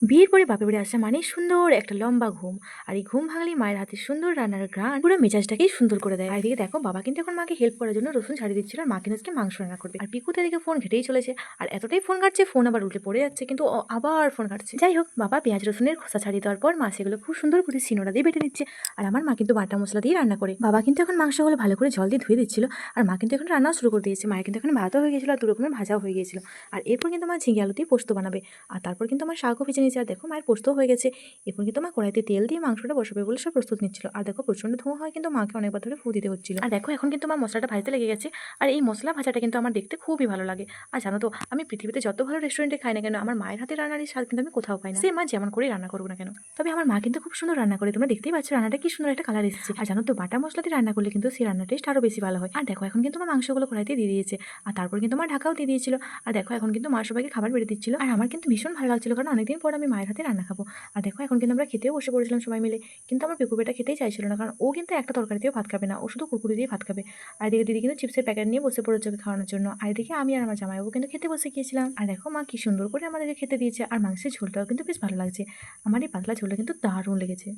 বিয়ের পরে বাপের বাড়ি আসা মানেই সুন্দর একটা লম্বা ঘুম। আর এই ঘুম ভাঙলেই মায়ের হাতে সুন্দর রান্নার ঘ্রাণ পুরো মেজাজটাকেই সুন্দর করে দেয়। আর এদিকে দেখো বাবা কিন্তু এখন মাকে হেল্প করার জন্য রসুন ছাড়িয়ে দিচ্ছিল, আর মা কিন্তু আজকে মাংস রান্না করবে। আর পিকুতে এদিকে ফোন ঘেটেই চলেছে, আর এতটাই ফোন ঘাটছে ফোন আবার উল্টে পড়ে যাচ্ছে, কিন্তু ও আবার ফোন ঘাটছে। যাই হোক, বাবা পেঁয়াজ রসুনের খোসা ছাড়িয়ে দেওয়ার পর মা সেগুলো খুব সুন্দর করে সিনোড়া দিয়ে বেটে নিচ্ছে। আর আমার মা কিন্তু বাটা মশলা দিয়ে রান্না করে। বাবা কিন্তু এখন মাংসগুলো ভালো করে জল দিয়ে ধুয়ে দিচ্ছিল, আর মা কিন্তু এখন রান্না শুরু করে দিয়েছে। মায়ের কিন্তু এখন ভাতও হয়ে গেছিলো আর দু রকমের ভাজাও হয়ে গেছিল। আর এরপর কিন্তু মা ঝিঙে আলু দিয়ে পোস্ত বানাবে। আর তারপর কিন্তু আমার শাকও ভেজে নিয়েছে। আর দেখো মায়ের পোস্তও হয়ে গেছে। এরপর কিন্তু মা কড়াইতে তেল দিয়ে মাংসটা বসাবে বলে সব প্রস্তুত নিচ্ছিল। আর দেখো প্রচন্ড ধোঁয়া হয়, কিন্তু মাকে অনেকবার ধরে ফু দিতে হচ্ছিল। আর দেখো এখন কিন্তু মা মশলাটা ভাজতে লেগে গেছে। আর এই মশলা ভাজাটা কিন্তু আমার দেখতে খুবই ভালো লাগে। আর জানো তো, আমি পৃথিবীতে যত ভালো রেস্টুরেন্টে খাই না কেন, আমার মায়ের হাতে রান্নার এই স্বাদ কিন্তু আমি কোথাও পাই না। সে মা যেমন করে রান্না করবো না কেন। তবে আমার মা কিন্তু খুব সুন্দর রান্না করে, তোমরা দেখতেই পাচ্ছ রান্নাটা কি সুন্দর একটা কালার এসেছে। আর জানো তো, বাটা মশলা দিয়ে রান্না করলে কিন্তু সেই রান্নার টেস্ট আরো বেশি ভালো হয়। আর দেখো এখন কিন্তু মা মাংসগুলো কড়াইতে দিয়ে দিয়েছে। আর তারপর কিন্তু মা ঢাকাও দিয়ে দিয়েছিল। আর দেখো এখন কিন্তু মা সবাইকে খাবার বেড়ে দিচ্ছিল। আর আমার কিন্তু ভীষণ ভালো লাগছিল, কারণ অনেকদিন পর আমি মায়ের হাতে রান্না খাবো। আর দেখো এখন কিন্তু আমরা খেতেও বসে পড়েছিলাম সবাই মিলে। কিন্তু আমার পিকু বেটা খেতেই চাইছিল না, কারণ ও কিন্তু একটা তরকারি দিয়েও ভাত খাবে না, ও শুধু কুরকুরি দিয়ে ভাত খাবে। আর এদিকে দিদি কিন্তু চিপসের প্যাকেট নিয়ে বসে পড়েছে ওকে খাওয়ানোর জন্য। আর এদিকে আমি আর আমার জামাইবাবু কিন্তু খেতে বসে গিয়েছিলাম। আর দেখো মা কি সুন্দর করে আমাদেরকে খেতে দিয়েছে। আর মাংসের ঝোলটাও কিন্তু বেশ ভালো লাগছে। আমার এই পাতলা ঝোলটা কিন্তু দারুণ লেগেছে।